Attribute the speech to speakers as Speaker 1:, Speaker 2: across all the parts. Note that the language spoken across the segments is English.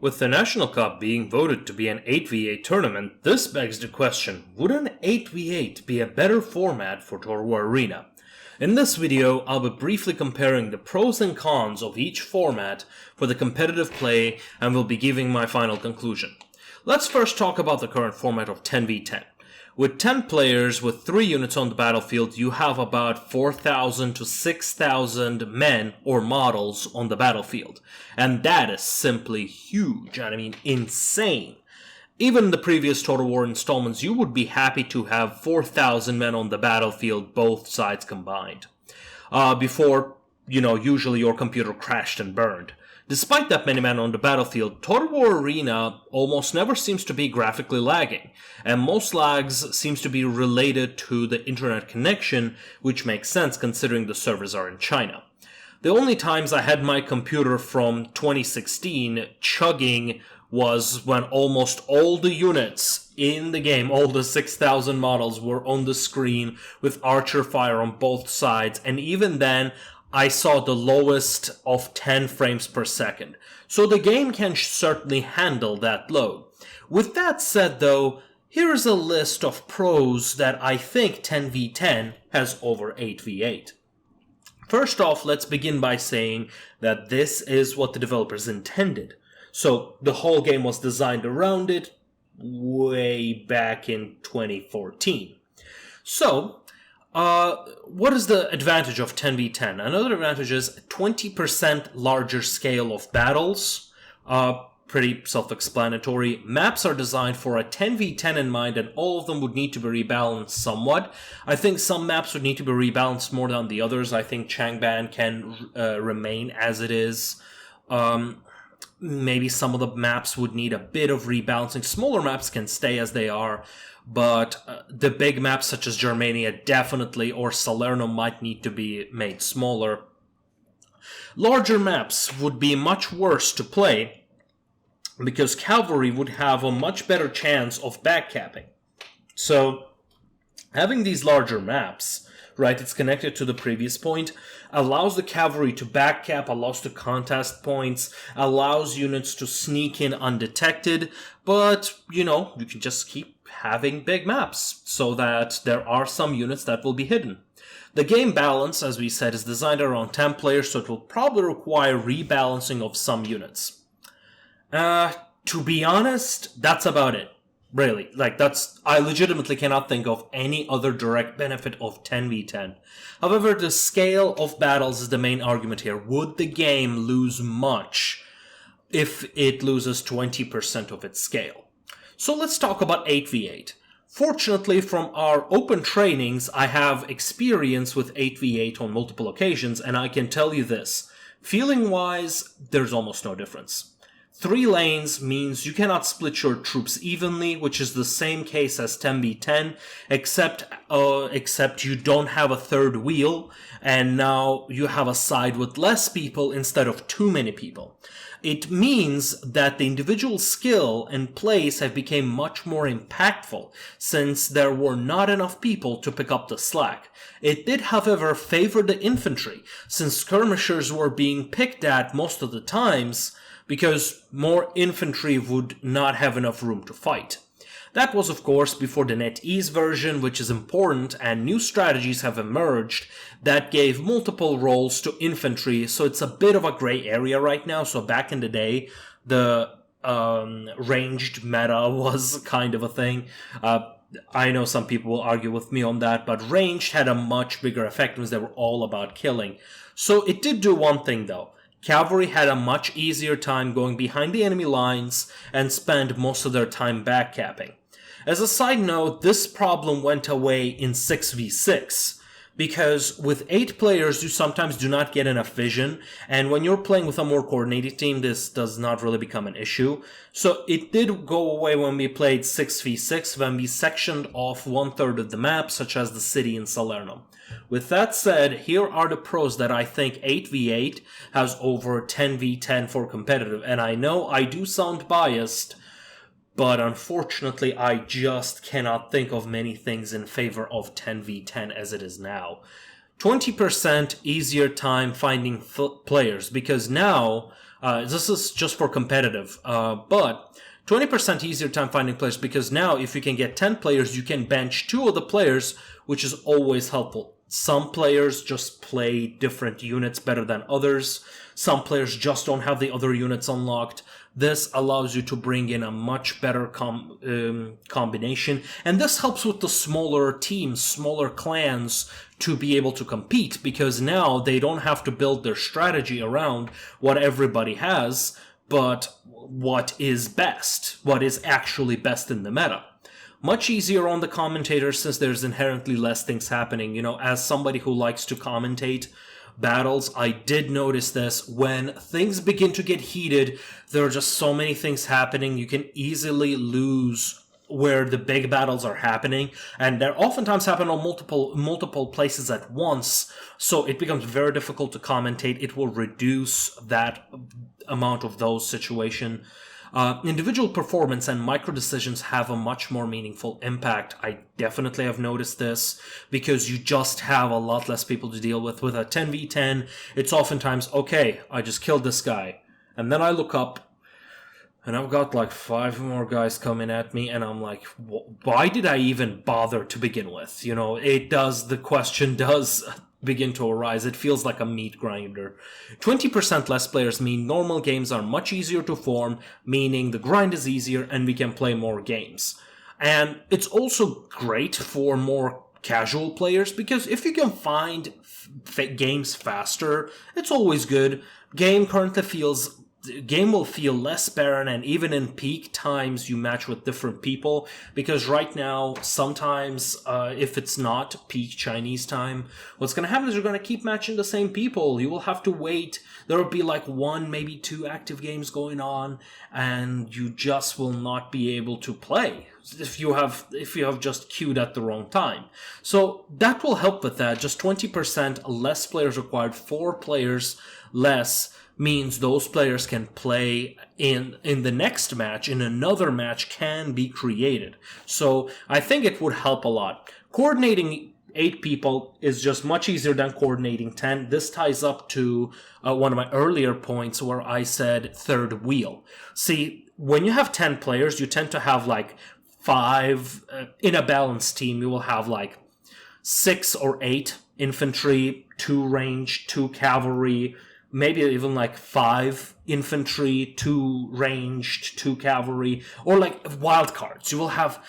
Speaker 1: With the National Cup being voted to be an 8v8 tournament, this begs the question, would an 8v8 be a better format for Tour War Arena? In this video, I'll be briefly comparing the pros and cons of each format for the competitive play and will be giving my final conclusion. Let's first talk about the current format of 10v10. With 10 players with 3 units on the battlefield, you have about 4,000 to 6,000 men or models on the battlefield. And that is simply huge, I mean insane. Even in the previous Total War installments, you would be happy to have 4,000 men on the battlefield, both sides combined. Before, usually your computer crashed and burned. Despite that many men on the battlefield, Total War Arena almost never seems to be graphically lagging, and most lags seems to be related to the internet connection, which makes sense considering the servers are in China. The only times I had my computer from 2016 chugging was when almost all the units in the game, all the 6,000 models, were on the screen with archer fire on both sides, and even then I saw the lowest of 10 frames per second. So the game can certainly handle that load. With that said though, here is a list of pros that I think 10v10 has over 8v8. First off, let's begin by saying that this is what the developers intended. So the whole game was designed around it way back in 2014. So, what is the advantage of 10v10? Another advantage is 20% larger scale of battles. Pretty self-explanatory. Maps are designed for a 10v10 in mind, and all of them would need to be rebalanced somewhat. I think some maps would need to be rebalanced more than the others. I think Changban can remain as it is. Maybe some of the maps would need a bit of rebalancing. Smaller maps can stay as they are. But the big maps such as Germania definitely, or Salerno, might need to be made smaller. Larger maps would be much worse to play because cavalry would have a much better chance of backcapping. So having these larger maps, right, it's connected to the previous point, allows the cavalry to backcap, allows to contest points, allows units to sneak in undetected, but, you can just keep having big maps so that there are some units that will be hidden. The game balance, as we said, is designed around 10 players, so it will probably require rebalancing of some units. To be honest, that's about it. Really, I legitimately cannot think of any other direct benefit of 10v10. However, the scale of battles is the main argument here. Would the game lose much if it loses 20% of its scale? So let's talk about 8v8. Fortunately, from our open trainings, I have experience with 8v8 on multiple occasions, and I can tell you this. Feeling-wise, there's almost no difference. 3 lanes means you cannot split your troops evenly, which is the same case as 10v10, except you don't have a third wheel, and now you have a side with less people instead of too many people. It means that the individual skill and plays have become much more impactful, since there were not enough people to pick up the slack. It did, however, favor the infantry, since skirmishers were being picked at most of the times, because more infantry would not have enough room to fight. That was, of course, before the NetEase version, which is important, and new strategies have emerged that gave multiple roles to infantry, so it's a bit of a gray area right now. So back in the day, the ranged meta was kind of a thing. I know some people will argue with me on that, but ranged had a much bigger effect because they were all about killing. So it did do one thing, though. Cavalry had a much easier time going behind the enemy lines and spent most of their time backcapping. As a side note, this problem went away in 6v6, because with 8 players you sometimes do not get enough vision, and when you're playing with a more coordinated team this does not really become an issue. So it did go away when we played 6v6, when we sectioned off 1/3 of the map, such as the city in Salerno. With that said, here are the pros that I think 8v8 has over 10v10 for competitive, and I know I do sound biased, but unfortunately I just cannot think of many things in favor of 10v10 as it is now. 20% easier time finding players, because now This is just for competitive, but 20% easier time finding players, because now if you can get 10 players, you can bench 2 of the players, which is always helpful. Some players just play different units better than others. Some players just don't have the other units unlocked. This allows you to bring in a much better combination. And this helps with the smaller teams, smaller clans to be able to compete, because now they don't have to build their strategy around what everybody has, but what is best, what is actually best in the meta. Much easier on the commentators since there's inherently less things happening. You know, as somebody who likes to commentate battles, I did notice this. When things begin to get heated, there are just so many things happening. You can easily lose where the big battles are happening, and they oftentimes happen on multiple places at once, so it becomes very difficult to commentate. It will reduce that amount of those situations. Individual performance and micro decisions have a much more meaningful impact. I definitely have noticed this, because you just have a lot less people to deal with. With a 10v10, it's oftentimes, okay, I just killed this guy, and then I look up, and I've got like 5 more guys coming at me, and I'm like, why did I even bother to begin with? You know, the question does begin to arise. It feels like a meat grinder. 20% less players mean normal games are much easier to form, meaning the grind is easier and we can play more games. And it's also great for more casual players, because if you can find games faster, it's always good. Game will feel less barren, and even in peak times you match with different people, because right now sometimes if it's not peak Chinese time, what's going to happen is you're going to keep matching the same people. You will have to wait. There will be like 1, maybe 2 active games going on, and you just will not be able to play if you have just queued at the wrong time. So that will help with that. Just 20% less players required, 4 players less, means those players can play in the next match. In another match can be created. So I think it would help a lot. Coordinating 8 people is just much easier than coordinating 10. This ties up to one of my earlier points where I said third wheel. See, when you have 10 players, you tend to have like 5, in a balanced team, you will have like 6 or 8 infantry, 2 range, 2 cavalry, maybe even like 5 infantry, 2 ranged, 2 cavalry, or like wild cards. You will have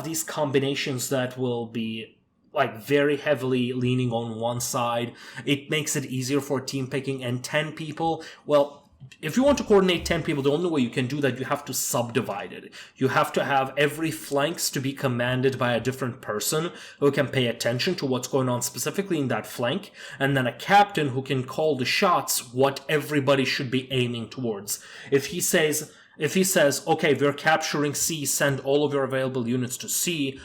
Speaker 1: these combinations that will be like very heavily leaning on one side. It makes it easier for team picking. And 10 people, well, if you want to coordinate 10 people, the only way you can do that, you have to subdivide it. You have to have every flanks to be commanded by a different person who can pay attention to what's going on specifically in that flank, and then a captain who can call the shots what everybody should be aiming towards. If he says, okay, we're capturing C, send all of your available units to C,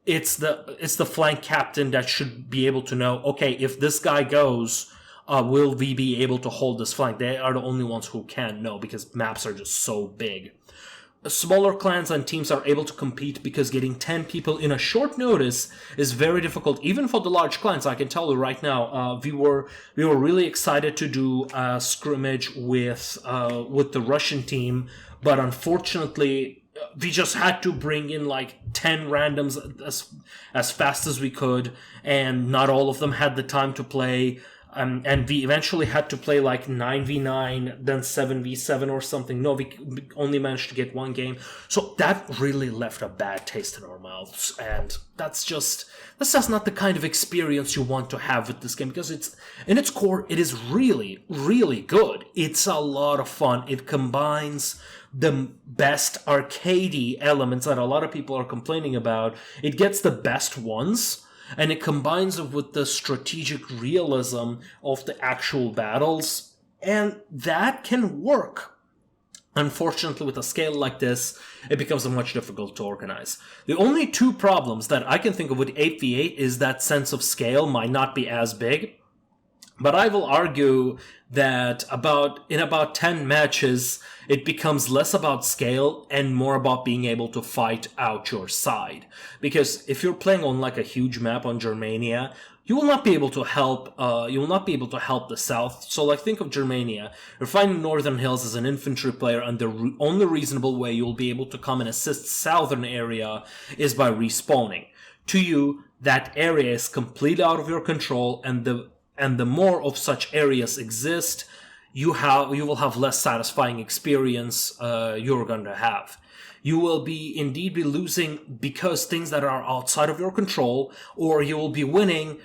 Speaker 1: it's the flank captain that should be able to know, okay, if this guy goes, will we be able to hold this flank? They are the only ones who can know, because maps are just so big. Smaller clans and teams are able to compete because getting 10 people in a short notice is very difficult, even for the large clans. I can tell you right now, we were really excited to do a scrimmage with the Russian team, but unfortunately we just had to bring in like 10 randoms as fast as we could, and not all of them had the time to play. And we eventually had to play like 9v9, then 7v7 or something. No, we only managed to get 1 game. So that really left a bad taste in our mouths. And that's just not the kind of experience you want to have with this game, because it's, in its core, it is really, really good. It's a lot of fun. It combines the best arcadey elements that a lot of people are complaining about. It gets the best ones, and it combines it with the strategic realism of the actual battles, and that can work. Unfortunately, with a scale like this, it becomes much difficult to organize. The only 2 problems that I can think of with 8v8 is that sense of scale might not be as big, but I will argue that in about 10 matches, it becomes less about scale and more about being able to fight out your side. Because if you're playing on like a huge map on Germania, you will not be able to help. You will not be able to help the south. So, like, think of Germania. You're fighting Northern Hills as an infantry player, and the only reasonable way you'll be able to come and assist Southern area is by respawning. To you, that area is completely out of your control, and the more of such areas exist, you will have less satisfying experience you're going to have. You will indeed be losing because things that are outside of your control, or you will be winning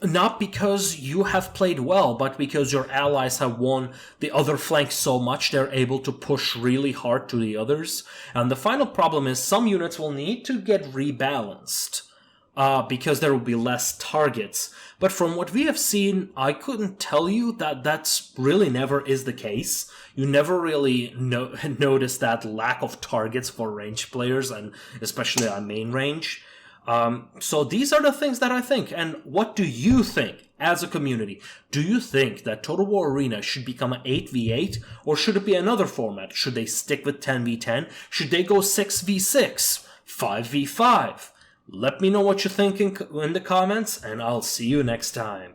Speaker 1: not because you have played well, but because your allies have won the other flank so much they're able to push really hard to the others. And the final problem is some units will need to get rebalanced because there will be less targets. But from what we have seen, I couldn't tell you that that's really never is the case. You never really notice that lack of targets for range players, and especially on main range. So these are the things that I think. And what do you think as a community? Do you think that Total War Arena should become an 8v8, or should it be another format? Should they stick with 10v10? Should they go 6v6, 5v5? Let me know what you're thinking in the comments, and I'll see you next time.